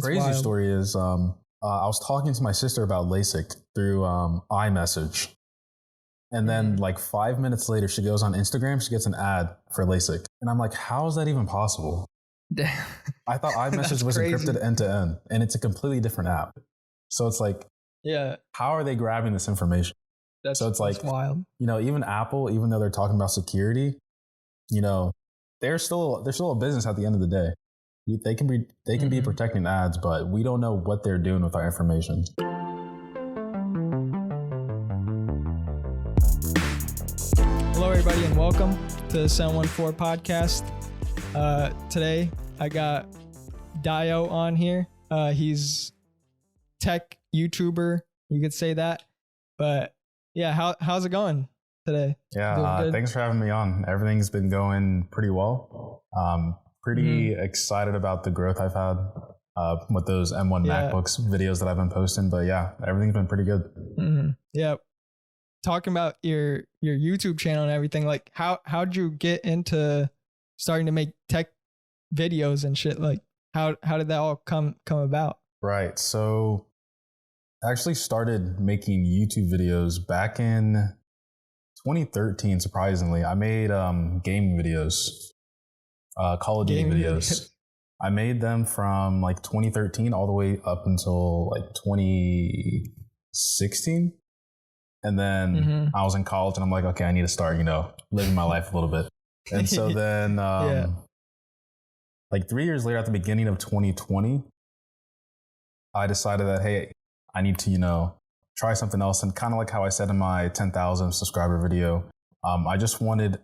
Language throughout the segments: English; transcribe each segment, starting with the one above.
Crazy wild. story is I was talking to my sister about LASIK through iMessage. And then like 5 minutes later, she goes on Instagram, she gets an ad for LASIK. And I'm like, how is that even possible? I thought iMessage was crazy. encrypted end to end, and it's a completely different app. So it's like, yeah, how are they grabbing this information? So it's like, wild. You know, even Apple, even though they're talking about security, you know, they're still a business at the end of the day. They can be protecting ads, but we don't know what they're doing with our information. Hello, everybody, and welcome to the 714 podcast. Today, I got Dayo on here. He's tech YouTuber, you could say that. But yeah, how's it going today? Yeah, thanks for having me on. Everything's been going pretty well. Pretty excited about the growth I've had with those M1 MacBooks videos that I've been posting. But yeah, everything's been pretty good. Yeah. Talking about your YouTube channel and everything, like how'd you get into starting to make tech videos and shit? Like how did that all come about? Right. So I actually started making YouTube videos back in 2013, surprisingly. I made gaming videos, Call of Duty videos. I made them from like 2013 all the way up until like 2016. And then I was in college and I'm like, okay, I need to start, living my life a little bit. And so then like 3 years later, at the beginning of 2020, I decided that, hey, I need to, try something else. And kind of like how I said in my 10,000 subscriber video, I just wanted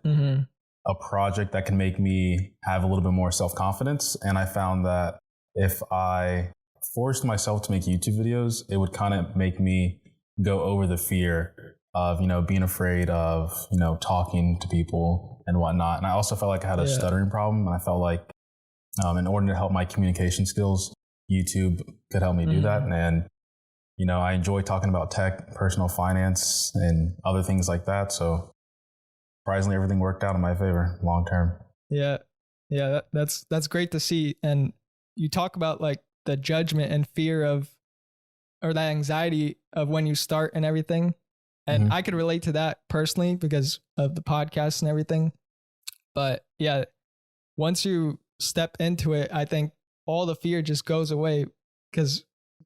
a project that can make me have a little bit more self-confidence. And I found that if I forced myself to make YouTube videos, it would kind of make me go over the fear of, being afraid of, talking to people and whatnot. And I also felt like I had a stuttering problem. And I felt like in order to help my communication skills, YouTube could help me do that. And, I enjoy talking about tech, personal finance, and other things like that. So surprisingly, everything worked out in my favor long term. Yeah. That's great to see. And you talk about like the judgment and fear of, or that anxiety of when you start and everything. And I could relate to that personally because of the podcast and everything. But yeah, once you step into it, I think all the fear just goes away, because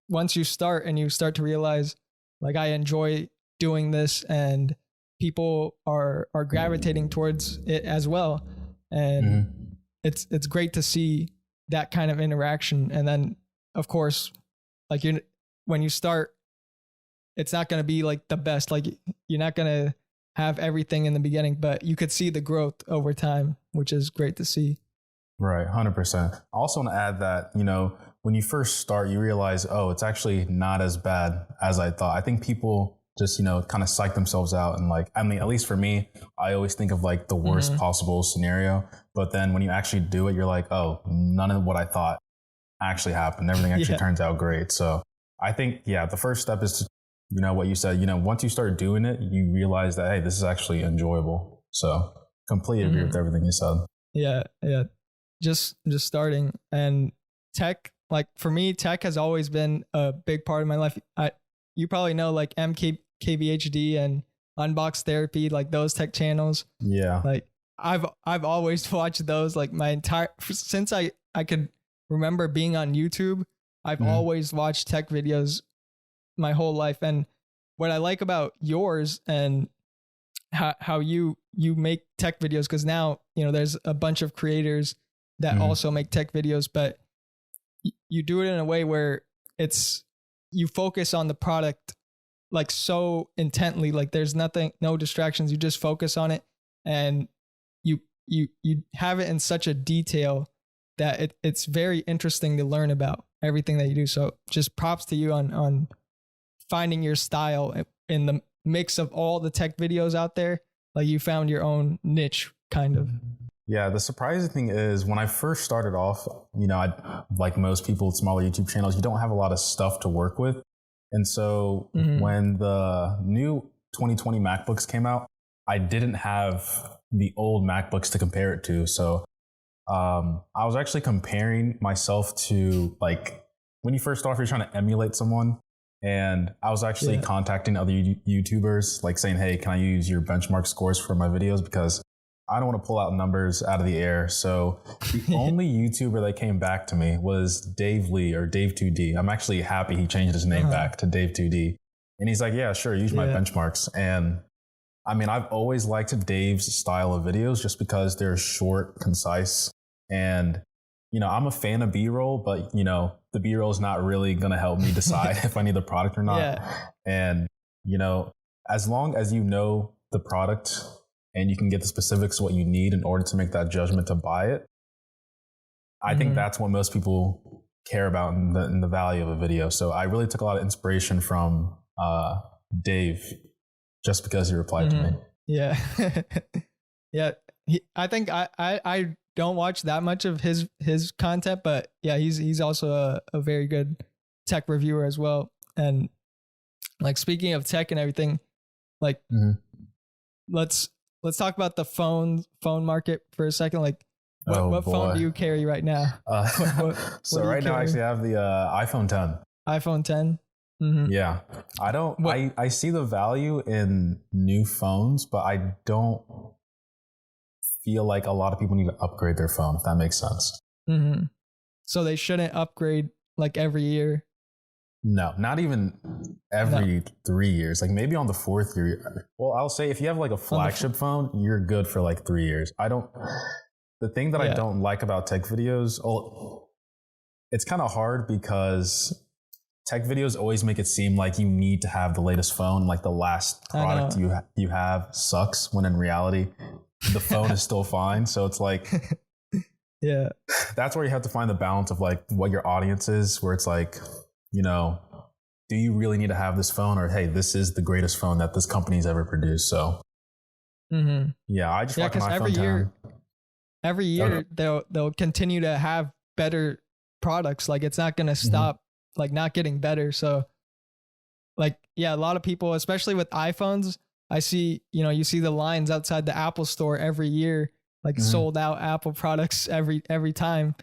once you start and you start to realize, like, I enjoy doing this and people are gravitating towards it as well. And it's great to see that kind of interaction. And then of course, like when you start, it's not going to be like the best, like you're not going to have everything in the beginning, but you could see the growth over time, which is great to see. Right. 100%. I also want to add that, when you first start, you realize, oh, it's actually not as bad as I thought. I think people just, kind of psych themselves out. And like, I mean, at least for me, I always think of like the worst possible scenario. But then when you actually do it, you're like, oh, none of what I thought actually happened. Everything actually turns out great. So I think, the first step is to, what you said, once you start doing it, you realize that, hey, this is actually enjoyable. So completely agree with everything you said. Yeah. Just starting. And tech, like for me, tech has always been a big part of my life. You probably know like MKBHD and Unbox Therapy, like those tech channels. Yeah. Like I've always watched those like since I could remember being on YouTube. I've always watched tech videos my whole life. And what I like about yours and how you make tech videos, because now, there's a bunch of creators that also make tech videos, but you do it in a way where you focus on the product like so intently, like there's no distractions. You just focus on it and you have it in such a detail that it's very interesting to learn about everything that you do. So just props to you on finding your style in the mix of all the tech videos out there. Like you found your own niche kind of. Yeah, the surprising thing is when I first started off, like most people with smaller YouTube channels, you don't have a lot of stuff to work with. And so when the new 2020 MacBooks came out, I didn't have the old MacBooks to compare it to. So I was actually comparing myself to like when you first start off, you're trying to emulate someone. And I was actually contacting other YouTubers, like saying, hey, can I use your benchmark scores for my videos? Because I don't want to pull out numbers out of the air. So the only YouTuber that came back to me was Dave Lee or Dave2D. I'm actually happy he changed his name back to Dave2D. And he's like, yeah, sure, use my benchmarks. And I mean, I've always liked Dave's style of videos just because they're short, concise, and you know, I'm a fan of B-roll, but you know, the B-roll is not really going to help me decide if I need the product or not. Yeah. And you know, as long as you know the product and you can get the specifics of what you need in order to make that judgment to buy it, I think that's what most people care about in the value of a video. So I really took a lot of inspiration from Dave just because he replied to me. Yeah. Yeah. I think I don't watch that much of his content, but yeah, he's also a very good tech reviewer as well. And like, speaking of tech and everything, like let's talk about the phone market for a second. Like what phone do you carry right now? So right now I actually have the iPhone 10. iPhone 10. Yeah. I see the value in new phones, but I don't feel like a lot of people need to upgrade their phone, if that makes sense. So they shouldn't upgrade like every year? No, not even every 3 years. Like maybe on the fourth year. Well, I'll say if you have like a flagship phone, you're good for like 3 years. The thing that I don't like about tech videos, it's kind of hard because tech videos always make it seem like you need to have the latest phone, like the last product you have sucks, when in reality, the phone is still fine. So it's like, that's where you have to find the balance of like what your audience is, where it's like, you know, do you really need to have this phone, or hey, this is the greatest phone that this company's ever produced. So I just rock an iPhone 10. Every year they'll continue to have better products. Like it's not going to stop like not getting better. So like, a lot of people, especially with iPhones, I see, you know, you see the lines outside the Apple store every year, like sold out Apple products every time.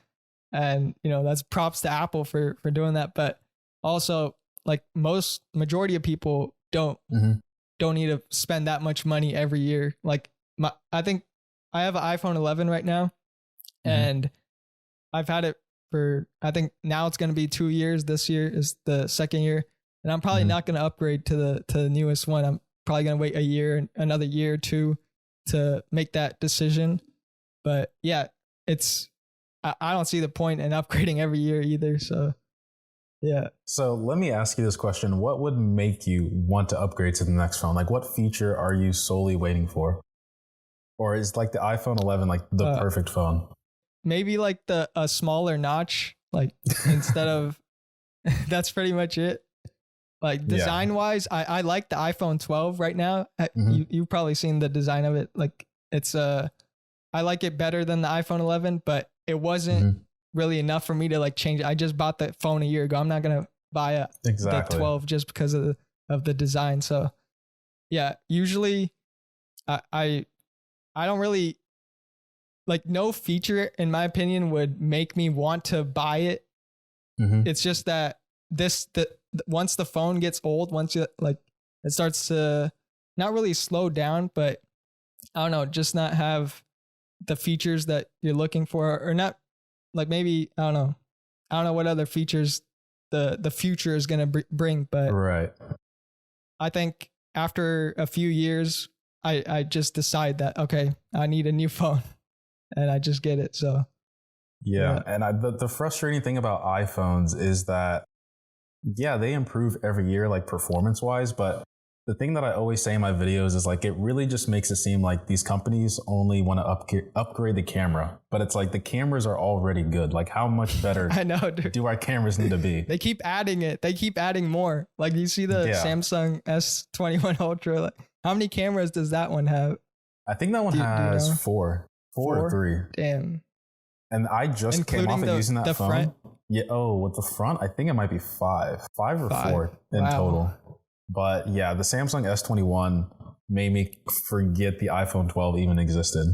And, you know, that's props to Apple for doing that. But also like majority of people don't need to spend that much money every year. Like I think I have an iPhone 11 right now and I've had it for, I think now it's going to be 2 years. This year is the second year. And I'm probably not going to upgrade to the newest one. I'm probably going to wait another year or two to make that decision. But yeah, I don't see the point in upgrading every year either. So yeah. So let me ask you this question. What would make you want to upgrade to the next phone? Like what feature are you solely waiting for? Or is like the iPhone 11 like the perfect phone? Maybe like a smaller notch, like instead of, that's pretty much it. Like design wise, I like the iPhone 12 right now. You've probably seen the design of it. Like it's I like it better than the iPhone 11, but it wasn't really enough for me to like change it. I just bought the phone a year ago. I'm not gonna buy the 12 just because of the design. So yeah, usually I don't really like, no feature in my opinion would make me want to buy it. It's just that once the phone gets old, once you like, it starts to not really slow down, but I don't know, just not have the features that you're looking for, or not like maybe, I don't know what other features the future is going to bring, but I think after a few years, I just decide that, okay, I need a new phone and I just get it. So yeah. And the frustrating thing about iPhones is that, they improve every year, like performance wise. But the thing that I always say in my videos is like, it really just makes it seem like these companies only want to upgrade the camera. But it's like the cameras are already good. Like how much better I know, dude. Do our cameras need to be? They keep adding it. They keep adding more. Like you see the Samsung S21 Ultra. Like, how many cameras does that one have? I think that one has four or three. Damn. And I just came off of using that phone. Front? Yeah. Oh, with the front, I think it might be five or four in total. But yeah, the Samsung S21 made me forget the iPhone 12 even existed.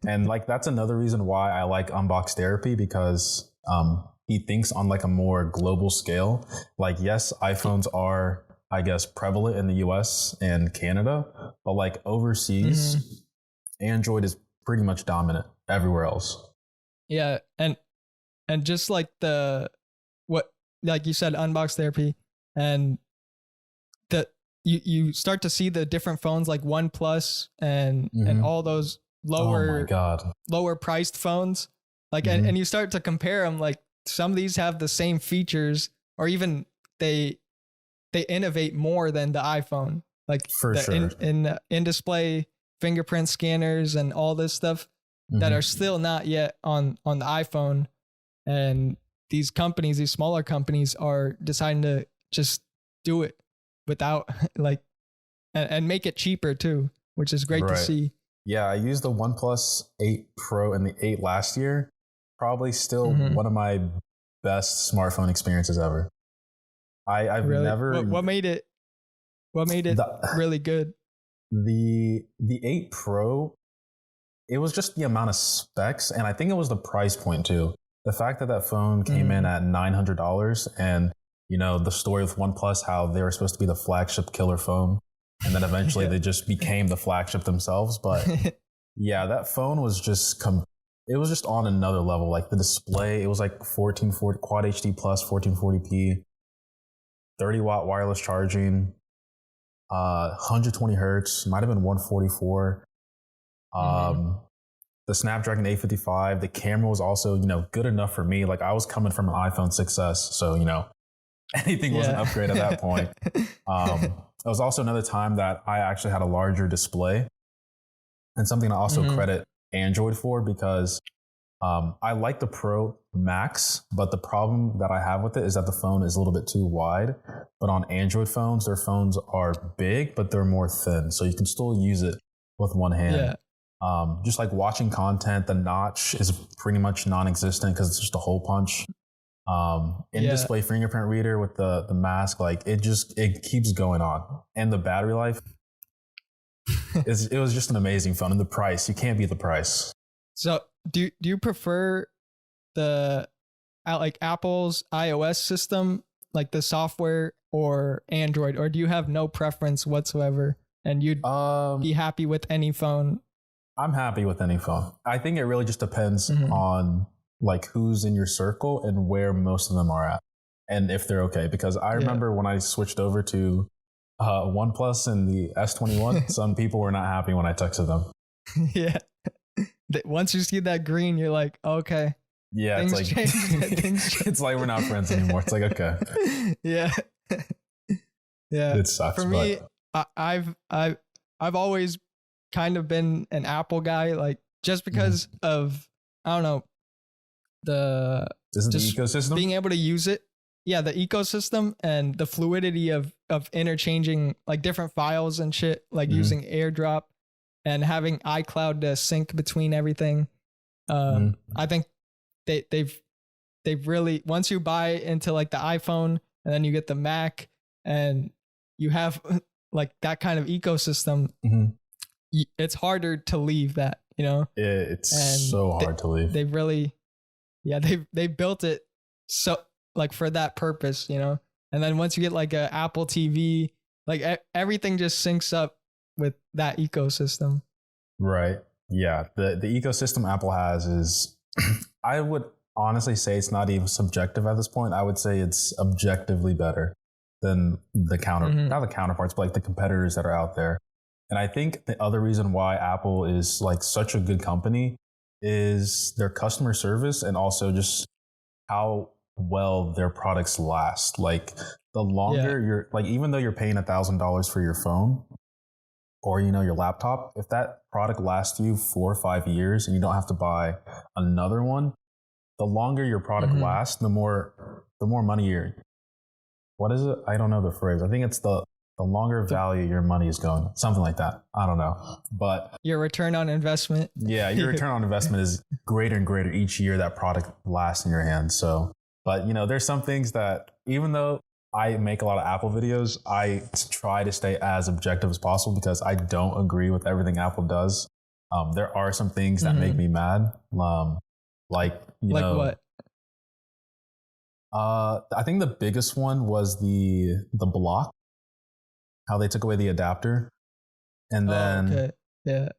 And like, that's another reason why I like Unbox Therapy, because he thinks on like a more global scale. Like, yes, iPhones are, I guess, prevalent in the US and Canada, but like overseas, Android is pretty much dominant everywhere else. Yeah, and just like what like you said, unbox therapy, and the you start to see the different phones like OnePlus and all those lower priced phones, like and you start to compare them. Like some of these have the same features, or even they innovate more than the iPhone. Like for sure, in display fingerprint scanners and all this stuff that are still not yet on the iPhone. And these companies, these smaller companies, are deciding to just do it without like and make it cheaper too, which is great to see. Yeah, I used the OnePlus 8 Pro and the 8 last year. Probably still one of my best smartphone experiences ever. I've really? never. What made it really good? The 8 Pro, it was just the amount of specs, and I think it was the price point too. The fact that phone came in at $900, and you know the story with OnePlus, how they were supposed to be the flagship killer phone, and then eventually they just became the flagship themselves. But yeah, that phone was just it was just on another level. Like the display, it was like 1440 Quad HD plus 1440p, 30-watt wireless charging, 120 hertz, might have been 144. The Snapdragon 855, the camera was also, you know, good enough for me. Like I was coming from an iPhone 6S, so, you know, anything was an upgrade at that point. It was also another time that I actually had a larger display, and something I also credit Android for, because I like the Pro Max, but the problem that I have with it is that the phone is a little bit too wide. But on Android phones, their phones are big, but they're more thin, so you can still use it with one hand. Yeah. Just like watching content, the notch is pretty much non-existent because it's just a hole punch. In-display fingerprint reader with the mask, like it keeps going on. And the battery life, it was just an amazing phone. And the price, you can't beat the price. So do you prefer the like Apple's iOS system, like the software, or Android, or do you have no preference whatsoever and you'd be happy with any phone? I'm happy with any phone. I think it really just depends on like who's in your circle and where most of them are at, and if they're okay. Because I remember when I switched over to OnePlus and the S21, some people were not happy when I texted them. Yeah. Once you see that green, you're like, okay. Yeah, it's like it's like we're not friends anymore. It's like, okay. Yeah. Yeah. It sucks. For me, I've always kind of been an Apple guy, like just because of, I don't know, the ecosystem, being able to use it. Yeah, the ecosystem and the fluidity of interchanging like different files and shit, like using AirDrop and having iCloud to sync between everything. I think they've really, once you buy into like the iPhone and then you get the Mac and you have like that kind of ecosystem, it's harder to leave that, you know? It's so hard to leave. They really, they built it so like for that purpose, you know? And then once you get like a Apple TV, like everything just syncs up with that ecosystem. Right. Yeah. The ecosystem Apple has is, I would honestly say it's not even subjective at this point. I would say it's objectively better than the not the counterparts, but like the competitors that are out there. And I think the other reason why Apple is like such a good company is their customer service, and also just how well their products last. Like the longer you're like, even though you're paying $1,000 for your phone or, you know, your laptop, if that product lasts you 4 or 5 years and you don't have to buy another one, the longer your product lasts, the more money what is it? I don't know the phrase. I think it's the longer value your money is going, something like that. I don't know, but your return on investment. Yeah, your return on investment is greater and greater each year that product lasts in your hands. So, but you know, there's some things that, even though I make a lot of Apple videos, I try to stay as objective as possible because I don't agree with everything Apple does. There are some things that make me mad. Like, you know, what? I think the biggest one was the block, how they took away the adapter. And then okay. Yeah.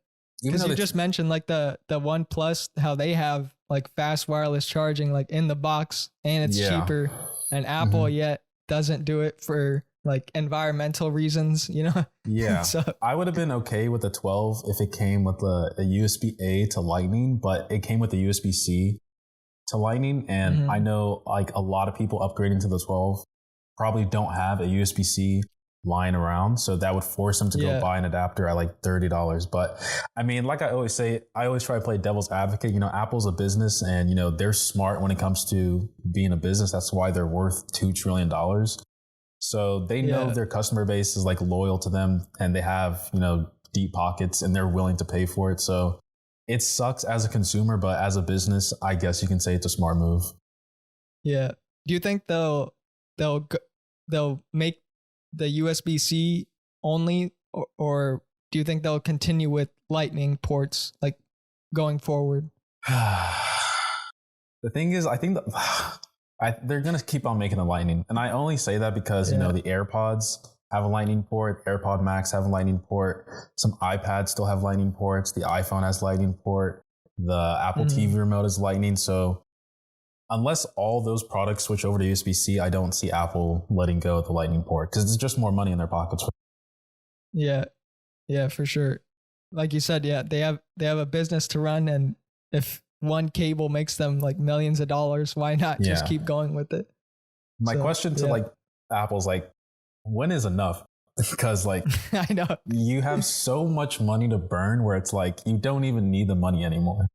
Because you just mentioned like the OnePlus, how they have like fast wireless charging like in the box and it's cheaper, and Apple yet doesn't do it for like environmental reasons, you know? Yeah. So I would have been okay with the 12 if it came with a USB-A to Lightning, but it came with the USB-C to Lightning. And I know like a lot of people upgrading to the 12 probably don't have a USB-C lying around, so that would force them to go buy an adapter at like $30. But I mean, like I always say, I always try to play devil's advocate. You know, Apple's a business, and you know they're smart when it comes to being a business. That's why they're worth $2 trillion. So they know their customer base is like loyal to them, and they have, you know, deep pockets, and they're willing to pay for it. So it sucks as a consumer, but as a business, I guess you can say it's a smart move. Yeah. Do you think they'll make the USB-C only, or do you think they'll continue with Lightning ports like going forward? The thing is, I think they're going to keep on making the Lightning. And I only say that because, you know, the AirPods have a Lightning port, AirPod Max have a Lightning port, some iPads still have Lightning ports, the iPhone has Lightning port, the Apple TV remote is Lightning. So unless all those products switch over to USB-C, I don't see Apple letting go of the Lightning port because it's just more money in their pockets. Yeah, for sure. Like you said, they have a business to run, and if one cable makes them like millions of dollars, why not just keep going with it? My question to like Apple's like, when is enough? Because like I know you have so much money to burn where it's like you don't even need the money anymore.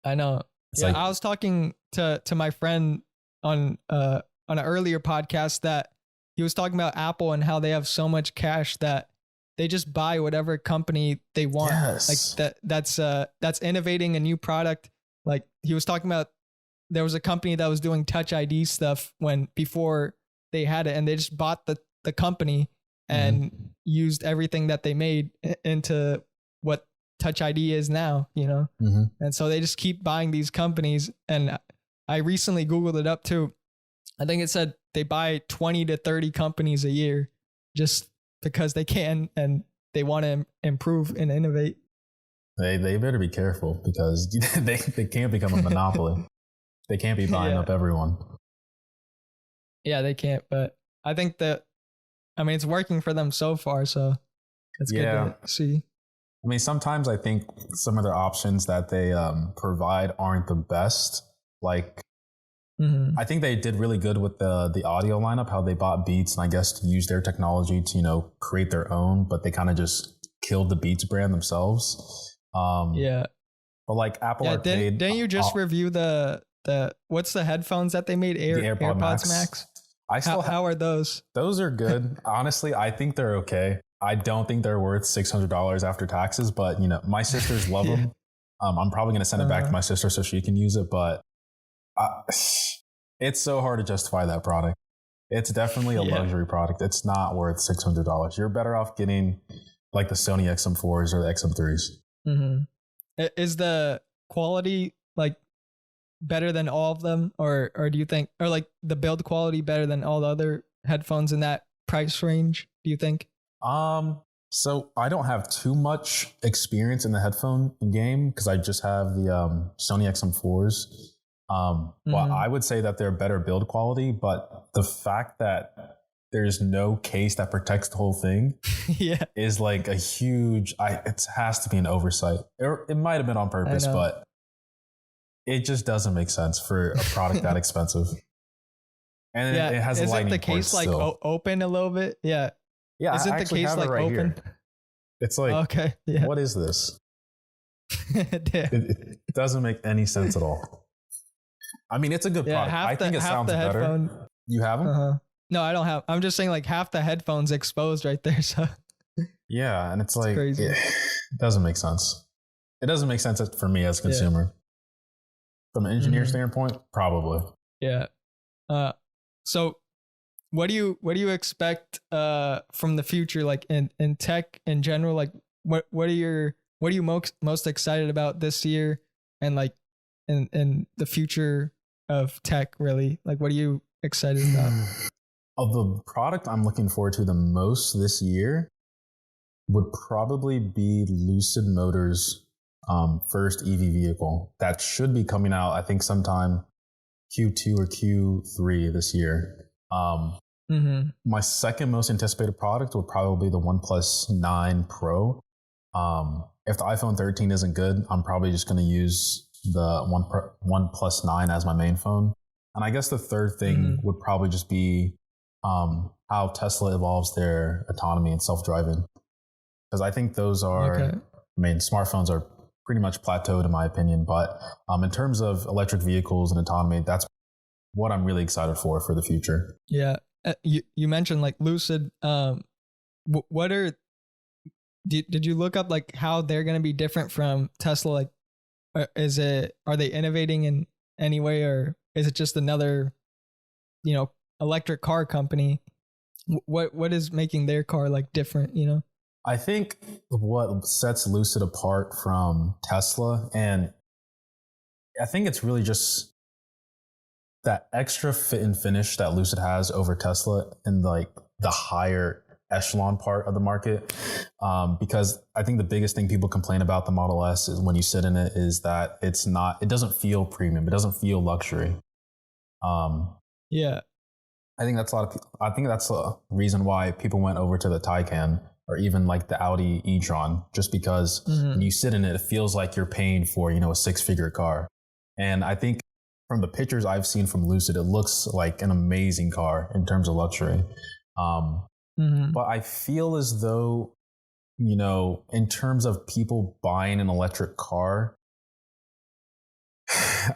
I know. It's like, I was talking to my friend on an earlier podcast that he was talking about Apple and how they have so much cash that they just buy whatever company they want. Like that's innovating a new product. Like he was talking about, there was a company that was doing Touch ID stuff before they had it, and they just bought the company and used everything that they made into what Touch ID is now, you know? And so they just keep buying these companies. And I recently Googled it up too. I think it said they buy 20 to 30 companies a year just because they can, and they want to improve and innovate. They better be careful because they can't become a monopoly. They can't be buying up everyone. Yeah, they can't. But I think it's working for them so far. So it's good to see. I mean, sometimes I think some of their options that they provide aren't the best. Like, I think they did really good with the audio lineup, how they bought Beats and I guess to use their technology to, you know, create their own, but they kind of just killed the Beats brand themselves. But like Apple Arcade. Didn't you just review the what's the headphones that they made? The AirPods Max. How are those? Those are good. Honestly, I think they're okay. I don't think they're worth $600 after taxes, but you know, my sisters love them. I'm probably going to send it back to my sister so she can use it, but it's so hard to justify that product. It's definitely a luxury product. It's not worth $600. You're better off getting like the Sony XM4s or the XM3s. Is the quality like better than all of them, or do you think, or like the build quality better than all the other headphones in that price range, do you think? So I don't have too much experience in the headphone game because I just have the Sony XM4s. Well, I would say that they're better build quality, but the fact that there's no case that protects the whole thing is like a huge, it has to be an oversight. It might have been on purpose, but it just doesn't make sense for a product that expensive. And it has Isn't lightning the case like open a little bit? Yeah. Yeah. Isn't the case like right open? Here. It's like, what is this? It doesn't make any sense at all. I mean, it's a good product. I think it sounds better. You have them? No, I don't have. I'm just saying like half the headphones exposed right there. So yeah, and it's like crazy. It doesn't make sense. It doesn't make sense for me as a consumer. From an engineer standpoint, probably. Yeah. So what do you expect from the future, like in tech in general? Like what are you most excited about this year, and like in the future of tech, really? Like what do you excited about? Of the product I'm looking forward to the most this year would probably be Lucid Motors' first EV vehicle that should be coming out, I think, sometime Q2 or Q3 this year. My second most anticipated product would probably be the OnePlus 9 Pro. If the iPhone 13 isn't good, I'm probably just going to use the OnePlus 9 as my main phone. And I guess the third thing would probably just be how Tesla evolves their autonomy and self-driving. Because I think those are, I mean, smartphones are pretty much plateaued in my opinion. But in terms of electric vehicles and autonomy, that's what I'm really excited for the future. Yeah. You mentioned like Lucid. What are, did you look up like how they're going to be different from Tesla? Like, are they innovating in any way, or is it just another, electric car company? What is making their car like different, I think what sets Lucid apart from Tesla, and I think it's really just that extra fit and finish that Lucid has over Tesla in like the higher echelon part of the market. Because I think the biggest thing people complain about the Model S is when you sit in it is that it doesn't feel premium. It doesn't feel luxury. Yeah. I think that's a reason why people went over to the Taycan or even like the Audi e-tron, just because when you sit in it, it feels like you're paying for, a 6-figure car. And I think from the pictures I've seen from Lucid, it looks like an amazing car in terms of luxury. But I feel as though, in terms of people buying an electric car,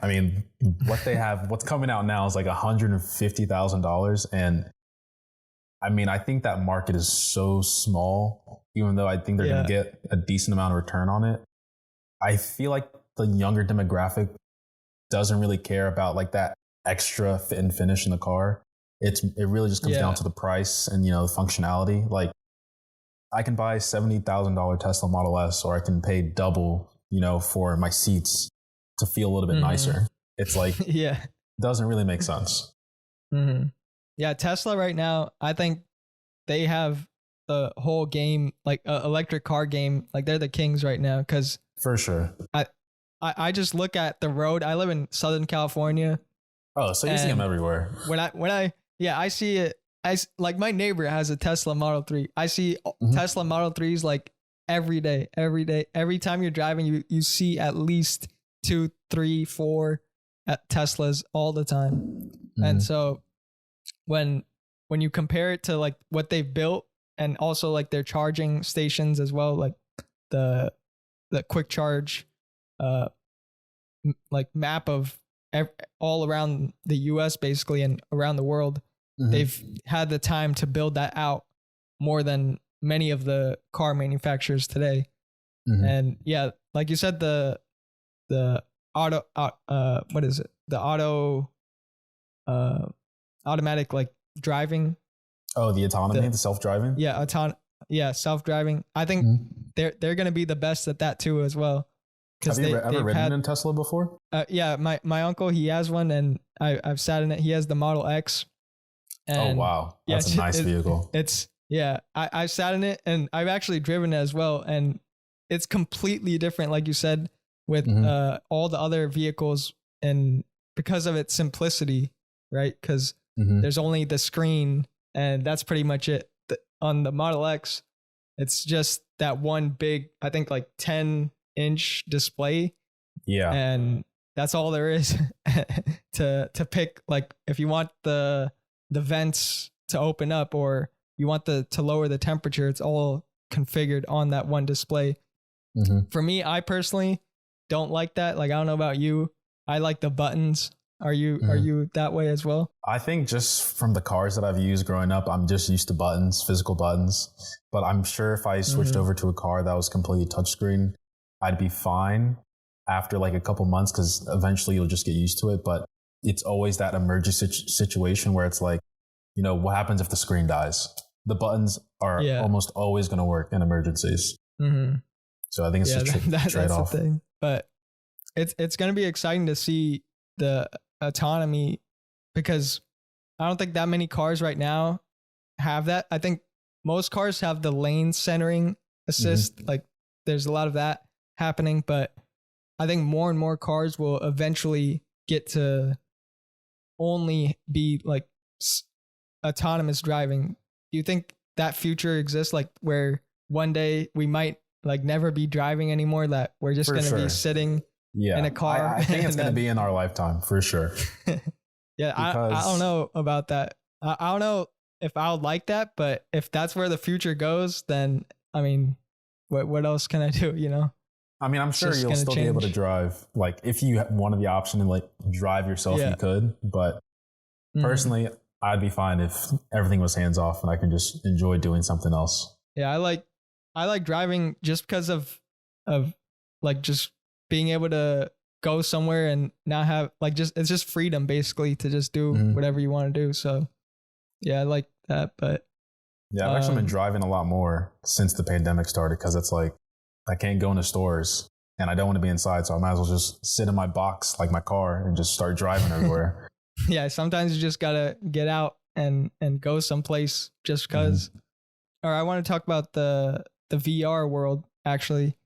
I mean, what's coming out now is like $150,000. And I mean, I think that market is so small, even though I think they're going to get a decent amount of return on it. I feel like the younger demographic doesn't really care about like that extra fit and finish in the car. It really just comes down to the price and, the functionality. Like I can buy $70,000 Tesla Model S, or I can pay double, for my seats to feel a little bit nicer. It's like, doesn't really make sense. Yeah. Tesla right now, I think they have the whole game, like electric car game. Like they're the kings right now. Cause for sure. I just look at the road. I live in Southern California. Oh, so you see them everywhere. I see it. Like my neighbor has a Tesla Model 3. I see Tesla Model 3s like every day. Every time you're driving, you see at least 2, 3, 4 Teslas all the time. And so when you compare it to like what they've built, and also like their charging stations as well, like the quick charge like map of all around the US basically and around the world, they've had the time to build that out more than many of the car manufacturers today. And yeah, like you said, the auto what is it? The automatic like driving. Oh, the autonomy, the self-driving? Yeah, self-driving. I think they're going to be the best at that too as well. Have you ever ridden in a Tesla before? Yeah, my uncle, he has one, and I've sat in it. He has the Model X. And wow, that's a nice vehicle. I've sat in it, and I've actually driven it as well, and it's completely different, like you said, with all the other vehicles, and because of its simplicity, right? Because there's only the screen, and that's pretty much it. On the Model X, it's just that one big, I think like 10-inch display. Yeah. And that's all there is to pick. Like if you want the vents to open up, or you want to lower the temperature, it's all configured on that one display. For me, I personally don't like that. Like, I don't know about you. I like the buttons. Are you that way as well? I think just from the cars that I've used growing up, I'm just used to buttons, physical buttons. But I'm sure if I switched over to a car that was completely touchscreen, I'd be fine after like a couple months, because eventually you'll just get used to it. But it's always that emergency situation where it's like, what happens if the screen dies? The buttons are almost always going to work in emergencies. So I think it's a trade-off. That's the thing. But it's going to be exciting to see the autonomy, because I don't think that many cars right now have that. I think most cars have the lane centering assist. Like there's a lot of that happening, but I think more and more cars will eventually get to only be like autonomous driving. Do you think that future exists, like where one day we might like never be driving anymore, that we're just going to be sitting in a car? I think it's going to be in our lifetime for sure. Yeah, I don't know about that. I don't know if I would like that, but if that's where the future goes, then I mean, what else can I do, you know? I mean, I'm sure you'll still be able to drive. Like if you wanted the option to like drive yourself, you could. But personally, I'd be fine if everything was hands off and I can just enjoy doing something else. Yeah, I like driving just because of like just being able to go somewhere and not have like it's just freedom basically to just do whatever you want to do. So yeah, I like that. But yeah, I've actually been driving a lot more since the pandemic started because it's like I can't go into stores and I don't want to be inside, so I might as well just sit in my box like my car and just start driving everywhere. Yeah, sometimes you just gotta get out and go someplace just because. Or I want to talk about the VR world actually.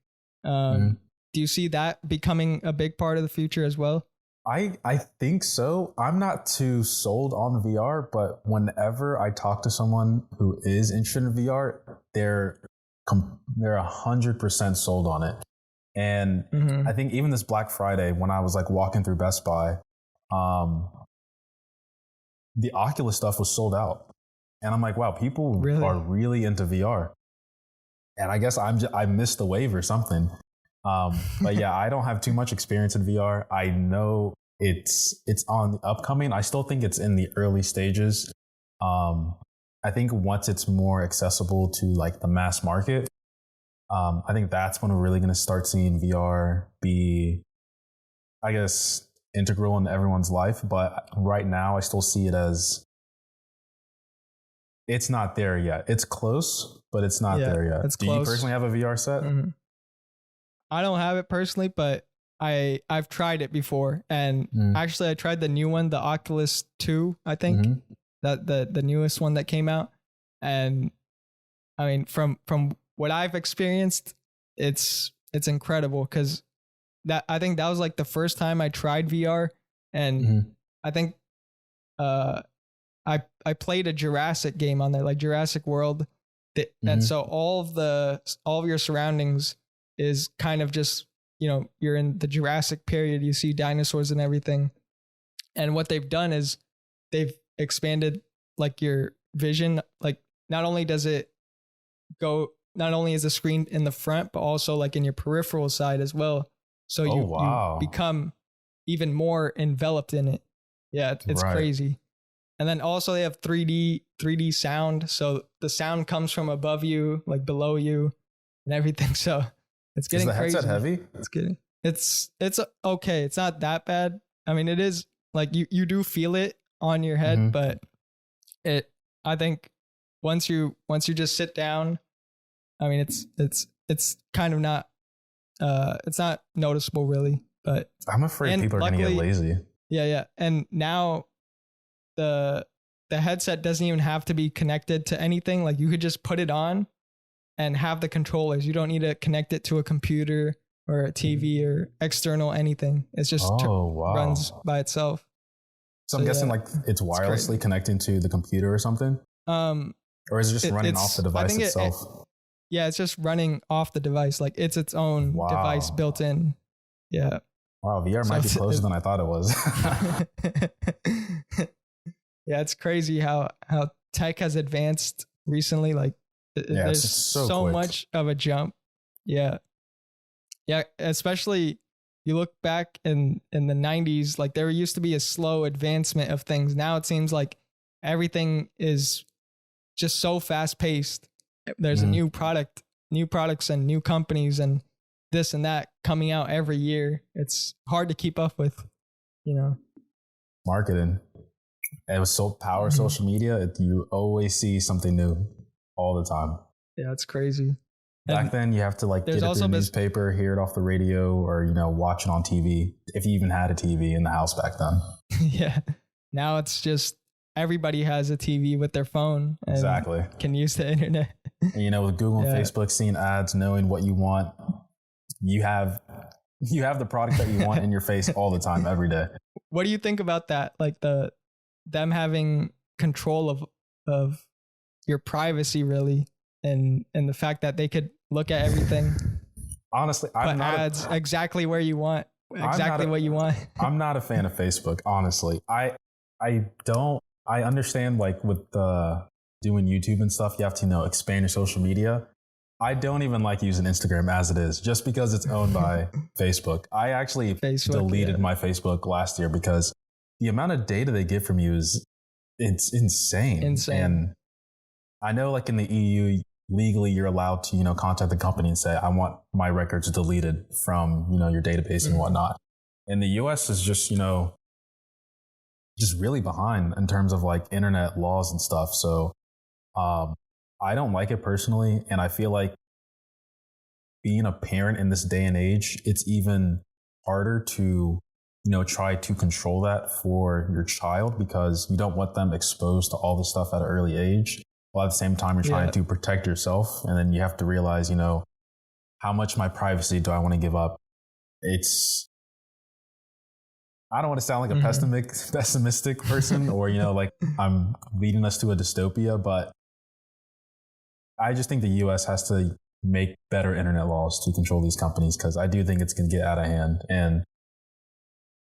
Do you see that becoming a big part of the future as well? I think so. I'm not too sold on VR, but whenever I talk to someone who is interested in VR, they're 100% sold on it. And I think even this Black Friday, when I was like walking through Best Buy, the Oculus stuff was sold out. And I'm like, wow, people are really into VR. And I guess I missed the wave or something. But yeah, I don't have too much experience in VR. I know it's on the upcoming. I still think it's in the early stages. I think once it's more accessible to like the mass market, I think that's when we're really going to start seeing VR be, I guess, integral in everyone's life. But right now I still see it as it's not there yet. It's close, but it's not there yet. Do you personally have a VR set? I don't have it personally, but I've tried it before. And actually I tried the new one, the Oculus 2, I think. That the newest one that came out. And I mean from what I've experienced, it's incredible because I think that was like the first time I tried VR. And I think I played a Jurassic game on there, like Jurassic World. And so all of your surroundings is kind of just, you know, you're in the Jurassic period, you see dinosaurs and everything. And what they've done is they've expanded like your vision. Like not only is the screen in the front, but also like in your peripheral side as well. So you become even more enveloped in it. Yeah, it's crazy. And then also they have 3D sound. So the sound comes from above you, like below you and everything. So it's getting crazy. Is the headset heavy? It's okay. It's not that bad. I mean, it is like you do feel it on your head, but I think once you just sit down, I mean, it's kind of not, it's not noticeable really, but I'm afraid people are going to get lazy. Yeah. And now the headset doesn't even have to be connected to anything. Like you could just put it on and have the controllers. You don't need to connect it to a computer or a TV or external anything. It's just runs by itself. So I'm guessing like it's wirelessly connecting to the computer or something? Or is it just running off the device itself? Yeah, it's just running off the device. Like it's its own device built in. Yeah. Wow, VR might be closer than I thought it was. Yeah, it's crazy how tech has advanced recently. Like there's so much of a jump. Yeah. Yeah, especially you look back in the 90s, like there used to be a slow advancement of things. Now it seems like everything is just so fast paced. There's a new products and new companies and this and that coming out every year. It's hard to keep up with, you know. Marketing. It was social media. You always see something new all the time. Yeah, it's crazy. Back then, you have to like get it through the newspaper, hear it off the radio, or watch it on TV. If you even had a TV in the house back then. Yeah. Now it's just everybody has a TV with their phone and Exactly. can use the internet. And, you know, with Google and Yeah. Facebook seeing ads, knowing what you want, you have the product that you want in your face all the time, every day. What do you think about that? Like them having control of your privacy, really, and the fact that they could look at everything, Honestly, put ads exactly where you want, exactly what you want. I'm not a fan of Facebook, honestly. I understand, like, with doing YouTube and stuff, you have to, you know, expand your social media. I don't even like using Instagram as it is, just because it's owned by Facebook. I actually deleted my Facebook last year because the amount of data they get from you it's insane. And I know, like, in the EU, legally you're allowed to, you know, contact the company and say, I want my records deleted from, you know, your database and whatnot. And the US is just, you know, just really behind in terms of, like, internet laws and stuff. So I don't like it personally. And I feel like being a parent in this day and age, it's even harder to, you know, try to control that for your child, because you don't want them exposed to all this stuff at an early age. While at the same time, you're trying to protect yourself. And then you have to realize, you know, how much of my privacy do I want to give up? I don't want to sound like a pessimistic person, or, you know, like I'm leading us to a dystopia, but I just think the US has to make better internet laws to control these companies, because I do think it's going to get out of hand. And,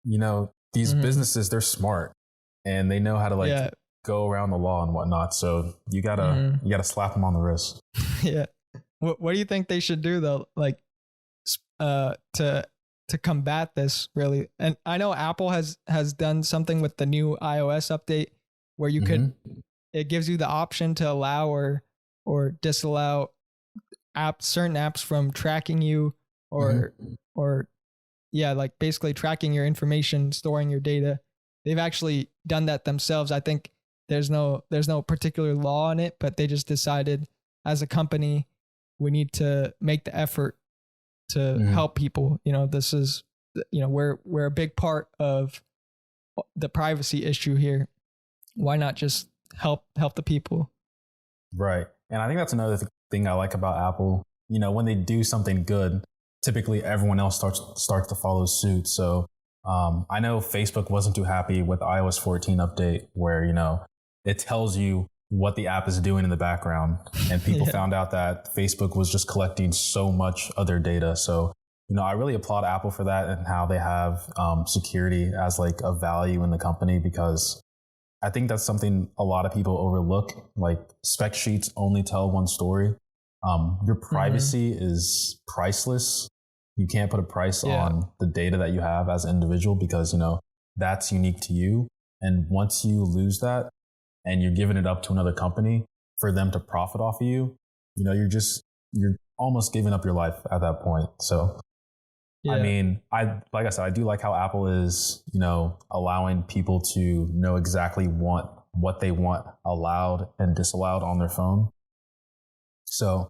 you know, these businesses, they're smart and they know how to, like, go around the law and whatnot. So you gotta slap them on the wrist. Yeah. What do you think they should do, though? Like, to combat this, really? And I know Apple has done something with the new iOS update where you could, it gives you the option to allow or disallow certain apps from tracking you, or like basically tracking your information, storing your data. They've actually done that themselves. I think there's no particular law on it, but they just decided as a company, we need to make the effort to help people. You know, this is, you know, we're a big part of the privacy issue here. Why not just help the people? Right. And I think that's another thing I like about Apple. You know, when they do something good, typically everyone else starts to follow suit. So I know Facebook wasn't too happy with the iOS 14 update, where, you know, it tells you what the app is doing in the background. And people found out that Facebook was just collecting so much of their data. So, you know, I really applaud Apple for that, and how they have security as, like, a value in the company, because I think that's something a lot of people overlook. Like, spec sheets only tell one story. Your privacy is priceless. You can't put a price on the data that you have as an individual, because, you know, that's unique to you. And once you lose that and you're giving it up to another company for them to profit off of you, you know, you're almost giving up your life at that point. So, I mean, like I said, I do like how Apple is, you know, allowing people to know exactly what they want allowed and disallowed on their phone. So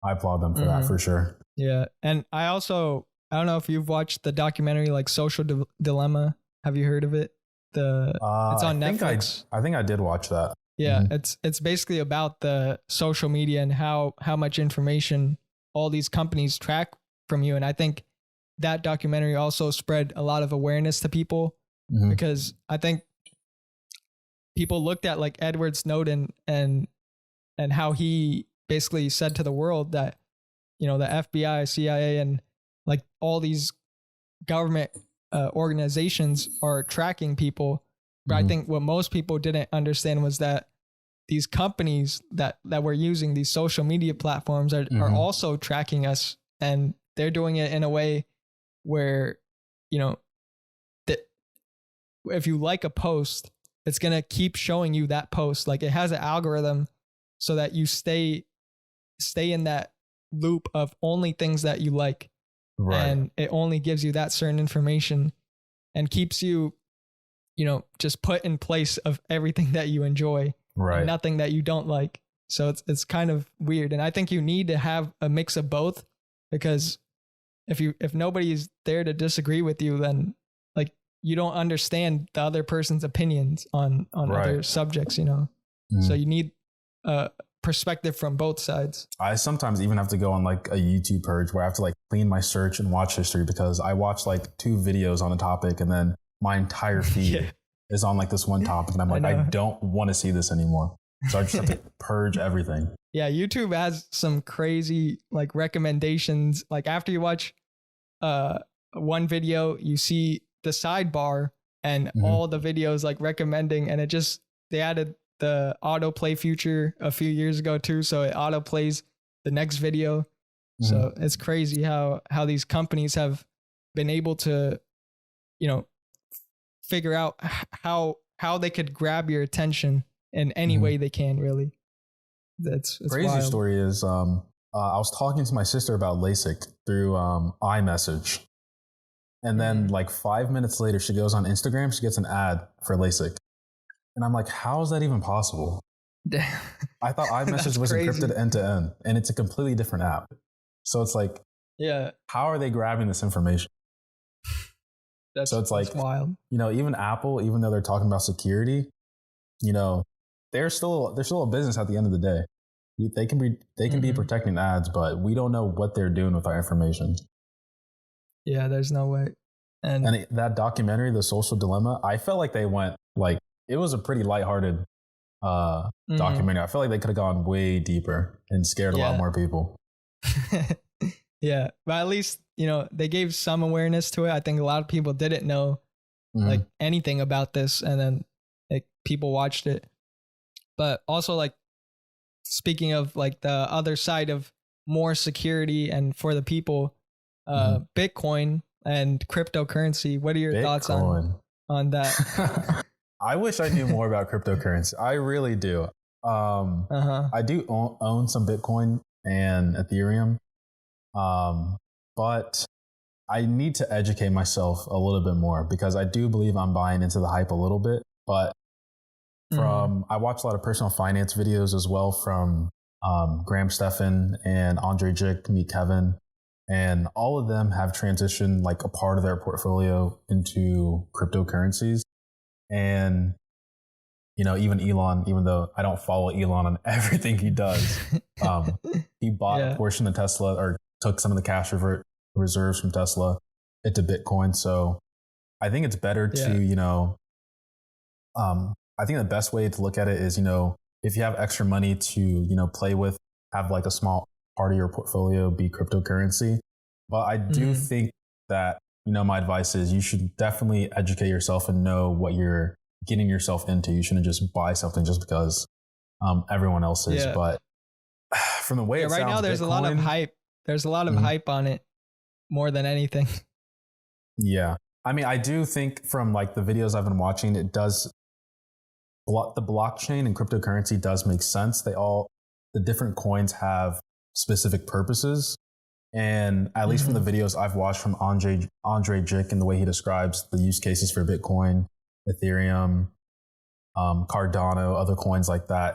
I applaud them for that, for sure. Yeah. And I don't know if you've watched the documentary, like, Social Dilemma. Have you heard of it? It's on Netflix. I think I did watch that. Yeah. It's basically about the social media and how much information all these companies track from you. And I think that documentary also spread a lot of awareness to people, because I think people looked at, like, Edward Snowden and how he basically said to the world that, you know, the FBI, CIA, and, like, all these government organizations are tracking people. But I think what most people didn't understand was that these companies that were using these social media platforms are also tracking us, and they're doing it in a way where, you know, that if you like a post, it's going to keep showing you that post. Like, it has an algorithm so that you stay in that loop of only things that you like. Right. And it only gives you that certain information and keeps you, you know, just put in place of everything that you enjoy. Right. And nothing that you don't like. So it's kind of weird. And I think you need to have a mix of both, because if nobody's there to disagree with you, then, like, you don't understand the other person's opinions on Right. other subjects, you know. So you need a perspective from both sides. I sometimes even have to go on like a YouTube purge where I have to like clean my search and watch history because I watch like 2 videos on a topic and then my entire feed is on like this one topic and I'm like, I don't want to see this anymore. So I just have to purge everything. Yeah, YouTube has some crazy like recommendations. Like after you watch one video, you see the sidebar and all the videos like recommending, and they added the autoplay feature a few years ago too, so it auto plays the next video. So it's crazy how these companies have been able to, you know, figure out how they could grab your attention in any way they can. Really, it's crazy wild. Story is I was talking to my sister about LASIK through iMessage, and then like 5 minutes later, she goes on Instagram, she gets an ad for LASIK, and I'm like, how is that even possible? I thought iMessage was encrypted end to end, and it's a completely different app. So it's like, how are they grabbing this information? So it's like wild. You know, even Apple, even though they're talking about security, you know, they're still a business at the end of the day. They can be protecting ads, but we don't know what they're doing with our information. Yeah, there's no way. And that documentary, The Social Dilemma, I felt like they went like, it was a pretty lighthearted documentary. I feel like they could have gone way deeper and scared a lot more people. Yeah, but at least, you know, they gave some awareness to it. I think a lot of people didn't know like anything about this, and then like people watched it. But also, like, speaking of like the other side of more security and for the people, Bitcoin and cryptocurrency. What are your thoughts on that? I wish I knew more about cryptocurrency. I really do. I do own some Bitcoin and Ethereum. But I need to educate myself a little bit more because I do believe I'm buying into the hype a little bit. But I watch a lot of personal finance videos as well from Graham Stephan and Andre Jick, Meet Kevin, and all of them have transitioned like a part of their portfolio into cryptocurrencies. And you know, even Elon, even though I don't follow Elon on everything he does, he bought a portion of Tesla or took some of the cash reserves from Tesla into Bitcoin. So I think it's better to, you know, I think the best way to look at it is, you know, if you have extra money to, you know, play with, have like a small part of your portfolio be cryptocurrency. But I do think that, you know, my advice is you should definitely educate yourself and know what you're getting yourself into. You shouldn't just buy something just because everyone else is. But from the way it sounds, right now there's a lot of hype. There's a lot of hype on it more than anything. Yeah. I mean, I do think from like the videos I've been watching, it does, the blockchain and cryptocurrency does make sense. The different coins have specific purposes. And at least from the videos I've watched from Andre Jick and the way he describes the use cases for Bitcoin, Ethereum, Cardano, other coins like that,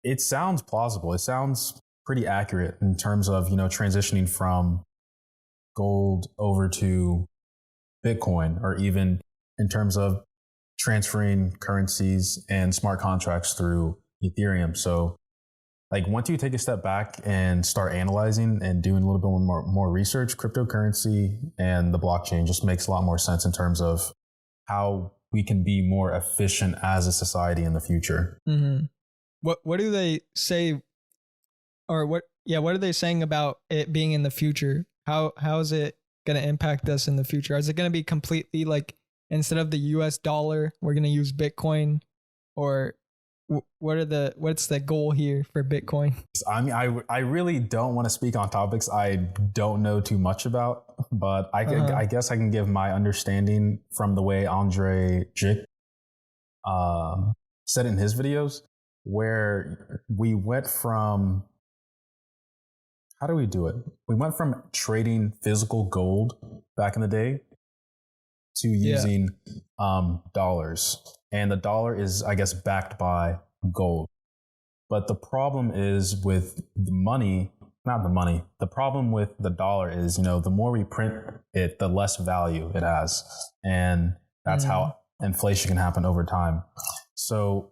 it sounds plausible. It sounds pretty accurate in terms of, you know, transitioning from gold over to Bitcoin, or even in terms of transferring currencies and smart contracts through Ethereum. So like once you take a step back and start analyzing and doing a little bit more research, cryptocurrency and the blockchain just makes a lot more sense in terms of how we can be more efficient as a society in the future. What do they say, or what are they saying about it being in the future? How is it going to impact us in the future? Is it going to be completely like, instead of the US dollar, we're going to use Bitcoin? Or what's the goal here for Bitcoin? I mean, I really don't want to speak on topics I don't know too much about, but I guess I can give my understanding from the way Andre Jick said in his videos, where we went from, how do we do it? We went from trading physical gold back in the day to using dollars. And the dollar is, I guess, backed by gold. But the problem is with the money not the money. The problem with the dollar is, you know, the more we print it, the less value it has. And that's how inflation can happen over time. So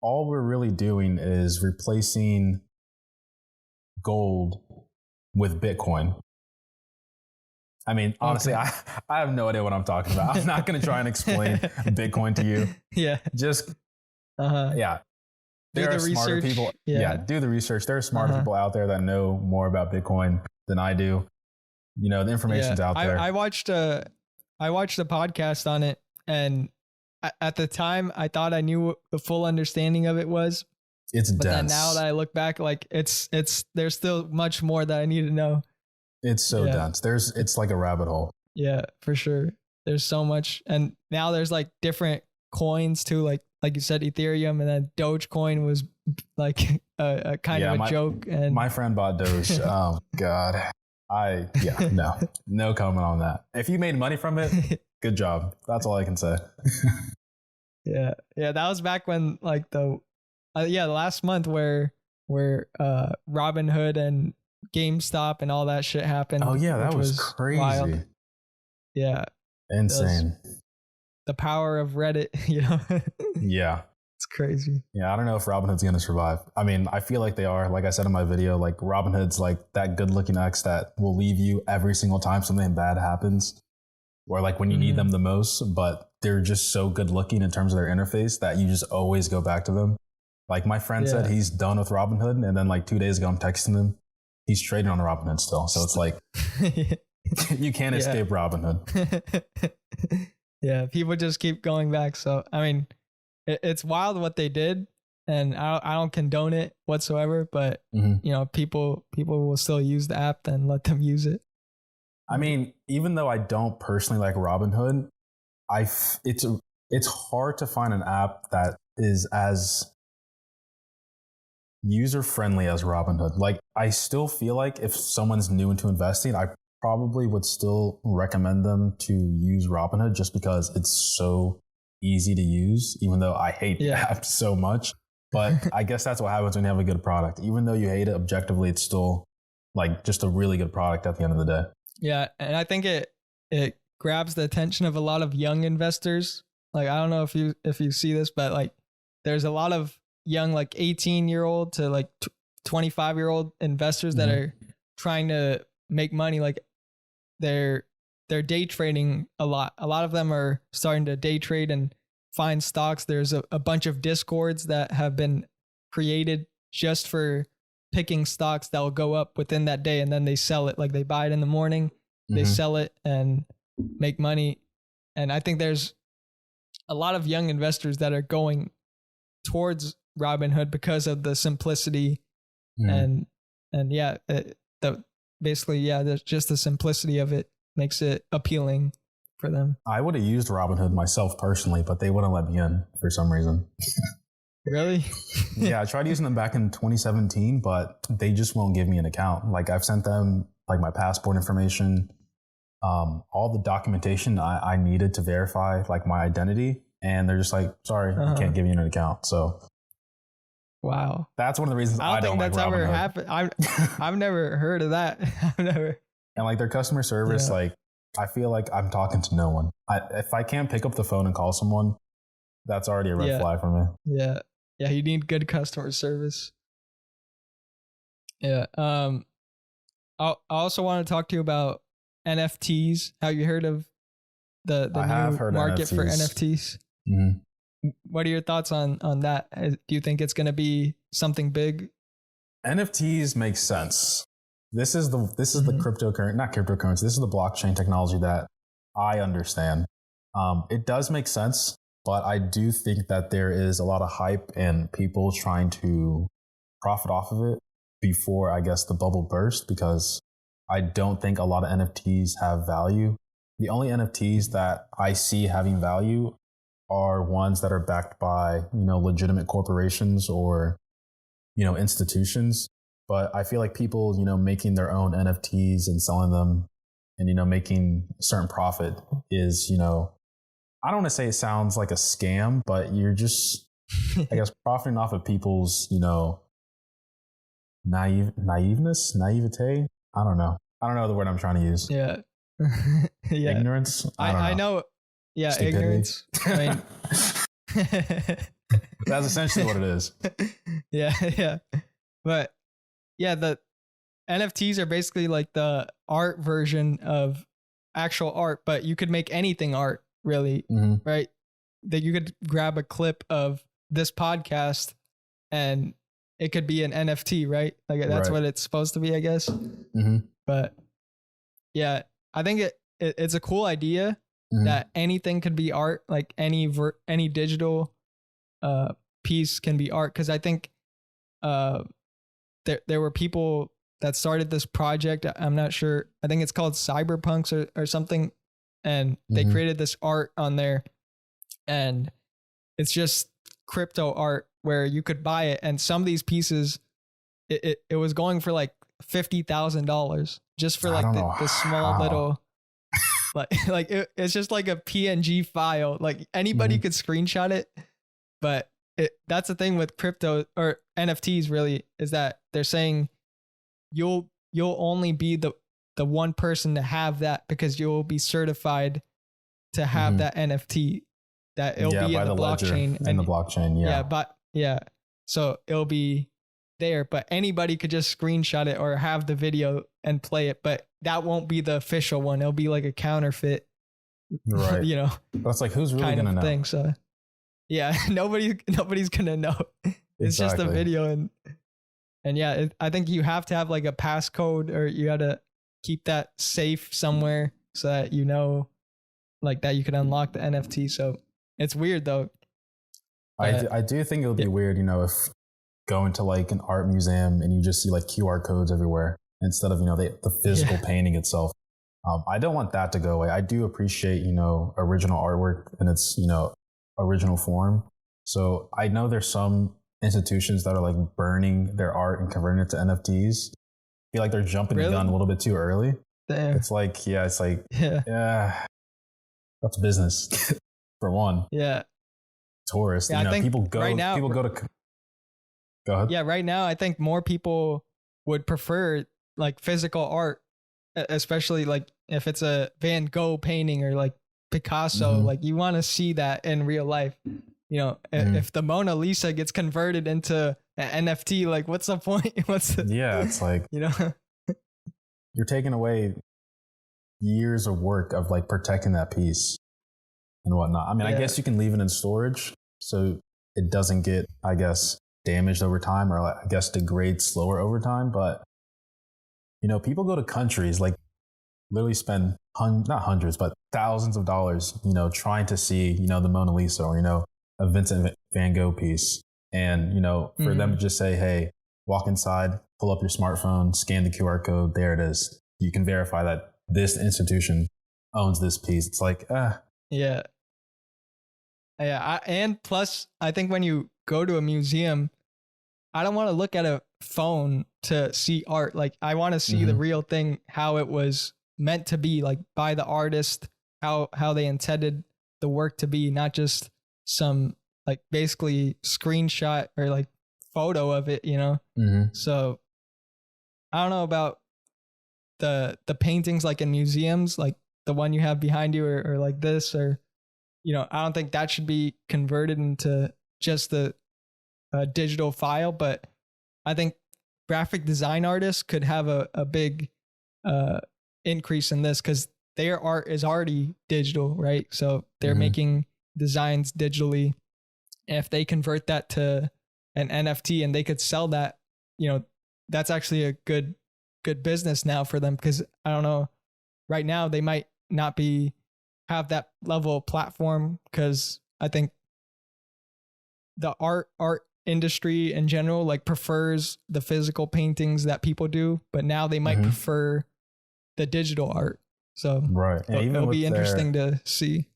all we're really doing is replacing gold with Bitcoin. I mean, honestly, I have no idea what I'm talking about. I'm not going to try and explain Bitcoin to you. Yeah. Just, yeah. There are smarter people. Yeah. Do the research. There are smarter people out there that know more about Bitcoin than I do. You know, the information's out there. I watched a podcast on it, and at the time I thought I knew what the full understanding of it was. It's but dense. Then now that I look back, like it's there's still much more that I need to know. It's so dense. It's like a rabbit hole. Yeah, for sure. There's so much. And now there's like different coins too, like you said, Ethereum, and then Dogecoin was like a kind of a joke. And my friend bought Doge. Oh God. No comment on that. If you made money from it, good job. That's all I can say. Yeah. That was back when like the last month where Robinhood and GameStop and all that shit happened. Oh yeah, that was crazy. Wild. Yeah. Insane. The power of Reddit, you know? Yeah. It's crazy. Yeah, I don't know if Robinhood's going to survive. I mean, I feel like they are. Like I said in my video, like Robinhood's like that good looking ex that will leave you every single time something bad happens, or like when you need them the most, but they're just so good looking in terms of their interface that you just always go back to them. Like my friend said he's done with Robinhood, and then like 2 days ago I'm texting him. He's trading on Robinhood still. So it's like, you can't escape Robinhood. Yeah, people just keep going back. So, I mean, it's wild what they did, and I don't condone it whatsoever, but, you know, people will still use the app, then let them use it. I mean, even though I don't personally like Robinhood, it's hard to find an app that is as user-friendly as Robinhood. Like, I still feel like if someone's new into investing, I probably would still recommend them to use Robinhood just because it's so easy to use, even though I hate the app so much. But I guess that's what happens when you have a good product. Even though you hate it, objectively, it's still like just a really good product at the end of the day. Yeah. And I think it grabs the attention of a lot of young investors. Like, I don't know if you see this, but like there's a lot of young, like 18-year-old to like 25-year-old investors that are trying to make money. Like they're day trading a lot. A lot of them are starting to day trade and find stocks. There's a bunch of Discords that have been created just for picking stocks that will go up within that day, and then they sell it. Like they buy it in the morning, they sell it and make money. And I think there's a lot of young investors that are going towards Robinhood because of the simplicity and there's just the simplicity of it makes it appealing for them. I would have used Robinhood myself personally, but they wouldn't let me in for some reason. Really? Yeah, I tried using them back in 2017, but they just won't give me an account. Like I've sent them like my passport information, all the documentation I needed to verify like my identity, and they're just like, sorry, we can't give you an account. So wow, that's one of the reasons I don't think that's ever happened. I've never heard of that. I've never. And like their customer service, like I feel like I'm talking to no one. If I can't pick up the phone and call someone, that's already a red flag for me. Yeah, you need good customer service. Yeah. I also want to talk to you about NFTs. Have you heard of the new market for NFTs? What are your thoughts on that? Do you think it's going to be something big? NFTs make sense. This is the cryptocurrency, not cryptocurrency. This is the blockchain technology that I understand. It does make sense, but I do think that there is a lot of hype and people trying to profit off of it before, I guess, the bubble burst, because I don't think a lot of NFTs have value. The only NFTs that I see having value are ones that are backed by, legitimate corporations or, institutions. But I feel like people, making their own NFTs and selling them and, making a certain profit is, I don't want to say it sounds like a scam, but you're just, I guess, profiting off of people's, naivete. I don't know. I don't know the word I'm trying to use. Yeah. Yeah. Ignorance. I know. Yeah. Stupidity. Ignorance. I mean, that's essentially what it is. Yeah. Yeah. But yeah, the NFTs are basically like the art version of actual art, but you could make anything art, really, right? That you could grab a clip of this podcast and it could be an NFT, right? Like that's what it's supposed to be, I guess. But yeah, I think it's a cool idea that anything could be art, like any digital piece can be art. Because I think there were people that started this project. I'm not sure. I think it's called Cyberpunks or something. And they created this art on there. And it's just crypto art where you could buy it. And some of these pieces, it was going for like $50,000 just for like the small little, it's just like a PNG file. Like anybody could screenshot it. But that's the thing with crypto or NFTs really, is that they're saying you'll only be the one person to have that because you'll be certified to have that NFT, that it'll be in the blockchain and the blockchain. So it'll be there, but anybody could just screenshot it or have the video and play it, but that won't be the official one. It'll be like a counterfeit, right? But it's like, who's really gonna know? Thing. So yeah, nobody's gonna know. It's just a video, and yeah, I think you have to have like a passcode, or you got to keep that safe somewhere so that like that you can unlock the NFT. So it's weird though. I do think it would be weird, if going to like an art museum and you just see like QR codes everywhere instead of the physical painting itself. I don't want that to go away. I do appreciate original artwork in its original form. So I know there's some institutions that are like burning their art and converting it to NFTs. I feel like they're jumping the gun a little bit too early. Damn. It's like that's business for one. Yeah. Tourists, I think people go right now, go ahead. Yeah, right now I think more people would prefer like physical art, especially like if it's a Van Gogh painting or like Picasso. Like you want to see that in real life. If the Mona Lisa gets converted into an NFT, like what's the point? It's like you're taking away years of work of like protecting that piece and whatnot. I mean, I guess you can leave it in storage so it doesn't get, I guess, damaged over time, or I guess degrade slower over time. But people go to countries, like literally spend not hundreds but thousands of dollars trying to see the Mona Lisa or a Vincent Van Gogh piece, and for them to just say, hey, walk inside, pull up your smartphone, scan the QR code, there it is, you can verify that this institution owns this piece. It's like and plus I think when you go to a museum, I don't want to look at a phone to see art. Like I want to see the real thing, how it was meant to be, like by the artist, how they intended the work to be, not just some like basically screenshot or like photo of it, So I don't know about the paintings like in museums, like the one you have behind you or like this, or I don't think that should be converted into just the digital file. But I think graphic design artists could have a big increase in this because their art is already digital, right? So they're making designs digitally. And if they convert that to an NFT and they could sell that, that's actually a good business now for them, because I don't know, right now they might not have that level of platform, because I think the art industry in general like prefers the physical paintings that people do, but now they might prefer the digital art. So it'll be interesting to see.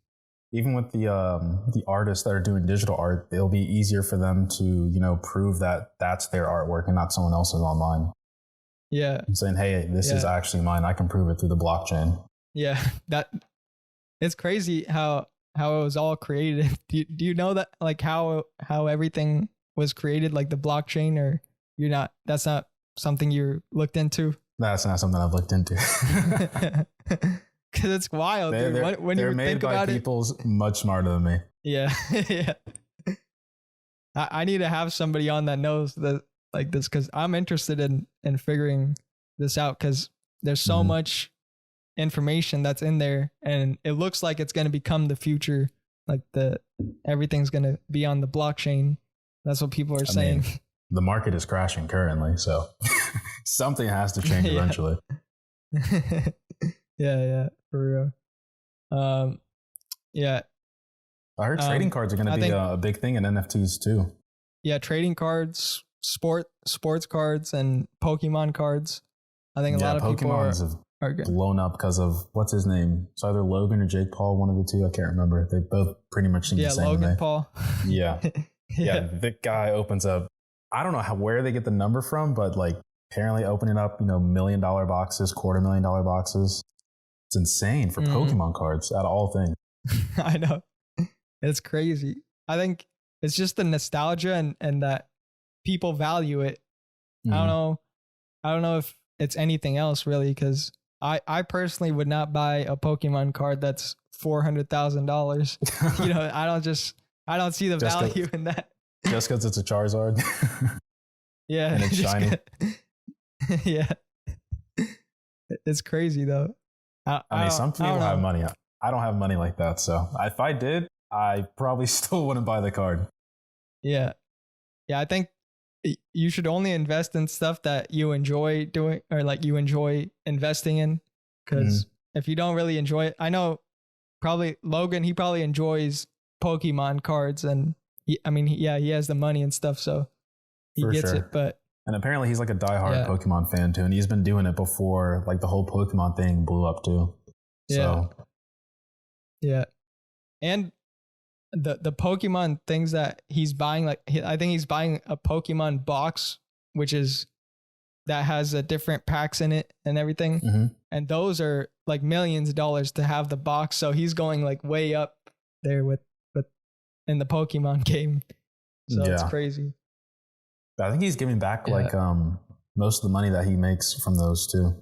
Even with the artists that are doing digital art, it'll be easier for them to prove that that's their artwork and not someone else's online. Yeah, and saying, hey, this is actually mine. I can prove it through the blockchain. Yeah, that it's crazy how it was all created. Do you know that, like how everything was created, like the blockchain, or that's not something you looked into? That's not something I've looked into. Because it's wild, dude. When they're you made think by about people much smarter than me. Yeah. Yeah. I need to have somebody on that knows that like this, because I'm interested in figuring this out, because there's so much information that's in there, and it looks like it's going to become the future. Like everything's going to be on the blockchain. That's what people are saying. Mean, the market is crashing currently, so something has to change eventually. Yeah, for real. Yeah. I heard trading cards are going to be a big thing in NFTs too. Yeah, trading cards, sports cards, and Pokemon cards. I think a lot of people are blown up because of what's his name. It's either Logan or Jake Paul, one of the two. I can't remember. They both pretty much seem the same. Yeah, Logan Paul. Yeah. Yeah, the guy opens up. I don't know where they get the number from, but like apparently opening up, $1 million boxes, $250,000 boxes. It's insane for Pokemon cards out of all things. I know. It's crazy. I think it's just the nostalgia and that people value it. I don't know if it's anything else really, because I personally would not buy a Pokemon card that's $400,000. I don't see the value in that. Just because it's a Charizard. Yeah. And it's shiny. Yeah. It's crazy though. I mean, some people have money. I don't have money like that. So if I did, I probably still wouldn't buy the card. Yeah. Yeah. I think you should only invest in stuff that you enjoy doing, or like you enjoy investing in. Because if you don't really enjoy it, I know probably Logan, he probably enjoys Pokemon cards, and he has the money and stuff, so he gets it. And apparently he's like a diehard Pokemon fan too, and he's been doing it before like the whole Pokemon thing blew up too. So yeah, and the Pokemon things that he's buying, like I think he's buying a Pokemon box, that has different packs in it and everything, and those are like millions of dollars to have the box. So he's going like way up there with in the Pokemon game. So it's crazy. I think he's giving back like most of the money that he makes from those too.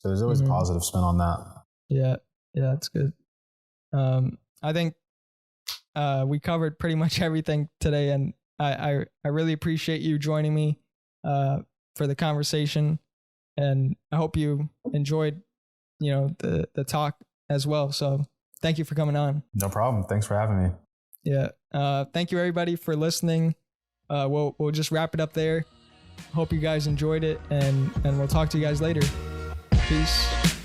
So there's always a positive spin on that. Yeah, that's good. I think we covered pretty much everything today, and I really appreciate you joining me for the conversation, and I hope you enjoyed the talk as well. So thank you for coming on. No problem. Thanks for having me. Yeah. Thank you everybody for listening. We'll just wrap it up there. Hope you guys enjoyed it, and we'll talk to you guys later. Peace.